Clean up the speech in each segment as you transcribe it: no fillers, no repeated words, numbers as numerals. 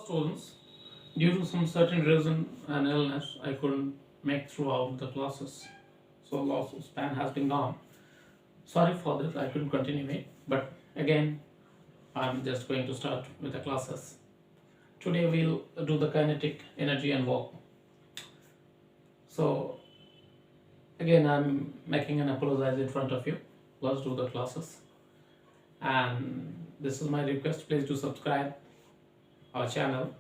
Students, due to some certain reason and illness, I couldn't make throughout the classes. So loss of span has been gone. Sorry for this, I couldn't continue it. But again, I'm just going to start with the classes. Today we'll do the kinetic energy and work. So again, I'm making an apologize in front of you. Let's do the classes. And this is my request. Please do subscribe our channel,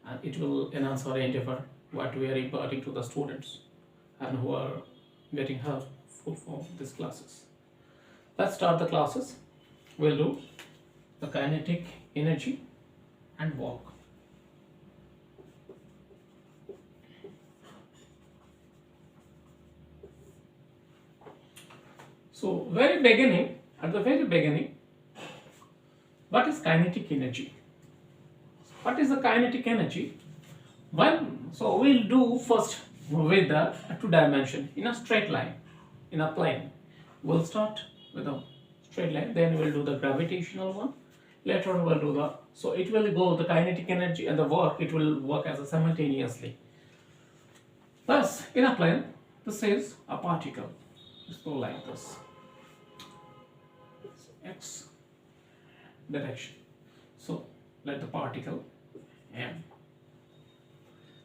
and it will enhance our endeavor what we are imparting to the students and who are getting helpful for these classes. Let's start the classes. We'll do the kinetic energy and work. So at the very beginning, what is kinetic energy? What is the kinetic energy? So we'll do first with the two dimension in a straight line, in a plane. We'll start with a straight line, then we'll do the gravitational one. Later on we'll do so it will go the kinetic energy and the work, it will work as a simultaneously. Thus, in a plane, this is a particle. Let's go like this. X direction. So let the particle M.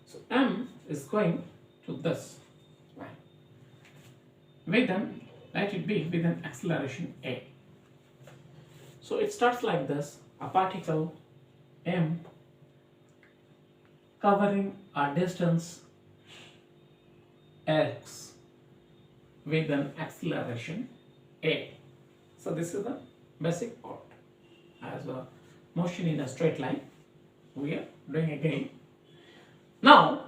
So M is going to this line. Let it be with an acceleration A. So it starts like this, a particle M covering a distance x with an acceleration A. So this is the basic part. As a motion in a straight line, we are doing again. Now,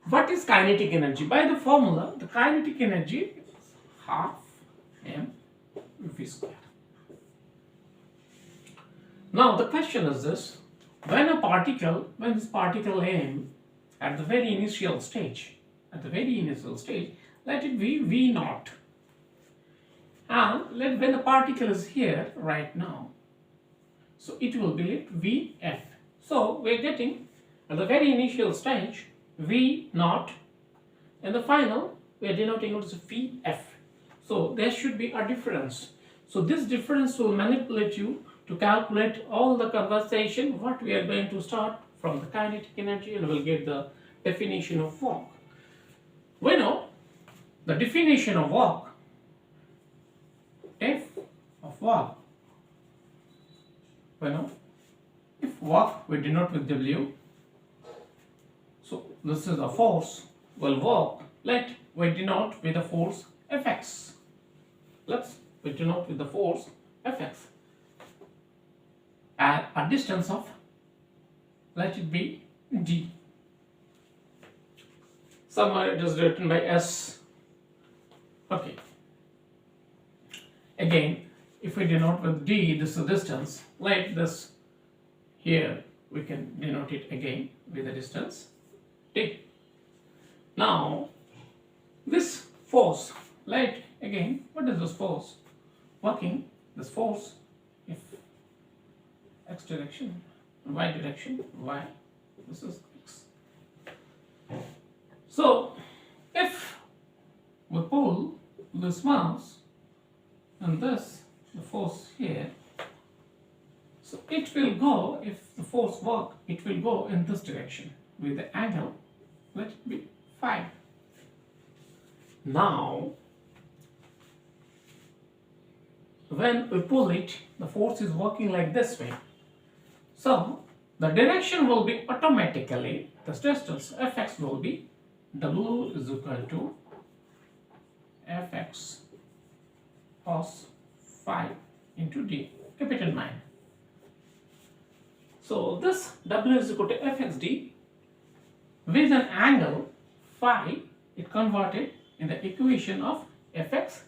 what is kinetic energy? By the formula, the kinetic energy is half mv square. Now the question is this: when this particle M at the very initial stage, let it be V naught. And when the particle is here right now, so it will be Vf. So we are getting at the very initial stage V naught, and the final we are denoting it as Vf. So there should be a difference. So this difference will manipulate you to calculate all the conversation what we are going to start from the kinetic energy, and we'll get the definition of work. We know the definition of work. F of work, if work we denote with W, so this is a force, well work, we denote with the force Fx. We denote with the force Fx at a distance of, let it be d. Somewhere it is written by S. Okay. Again, if we denote with d, this is distance, like this here, we can denote it again with the distance d. Now, this force, again, what is this force? Working, this force, if x direction, y direction, y, this is x. So, if we pull this mass, and this, the force here, so it will go, if the force work, it will go in this direction with the angle, let it be phi. Now, when we pull it, the force is working like this way. So, the direction will be automatically, the distance Fx will be W is equal to Fx cos phi into d. Keep it in mind. So this W is equal to Fxd with an angle phi, it converted in the equation of Fx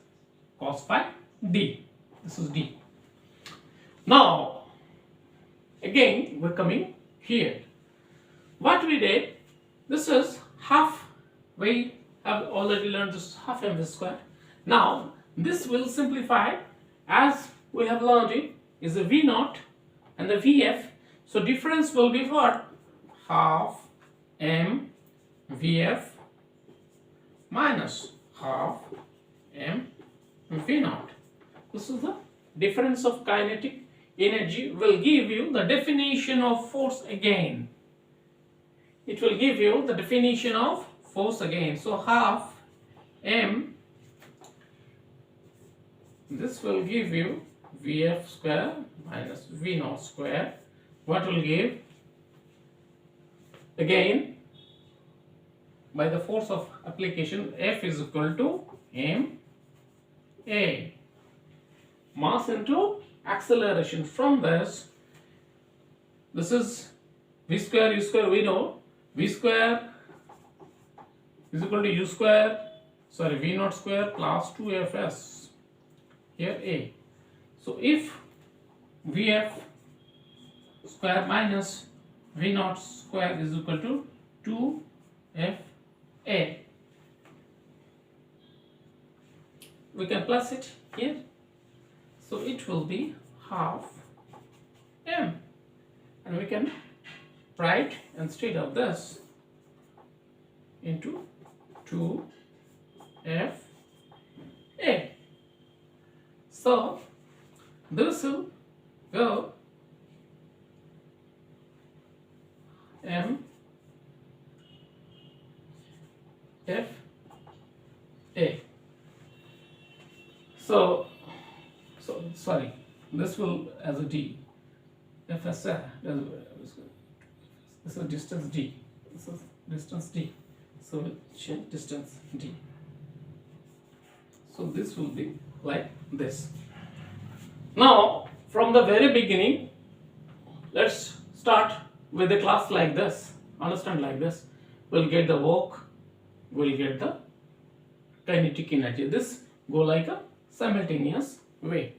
cos phi d. This is d. Now again we're coming here. What we did, this is half, we have already learned this half mv square. Now this will simplify as we have learned it is a V naught and the Vf. So difference will be what? Half m Vf minus half m V naught. This is the difference of kinetic energy. Will give you the definition of force again. It will give you the definition of force again. So half m, this will give you Vf square minus V naught square. What will give? Again, by the force of application, F is equal to m a. Mass into acceleration. From this is v square u square. We know v square is equal to u square, sorry, v naught square plus 2fs, here a. So if Vf square minus v naught square is equal to 2fa, we can plus it here. So it will be half m, and we can write instead of this into 2fa. So this will go m f a. So sorry, this will as a d, fsa, this is distance d, this is distance d, so we'll change distance d. So this will be like this. Now from the very beginning, let's start with the class like this, understand like this. We'll get the work, we'll get the kinetic energy. This go like a simultaneous way.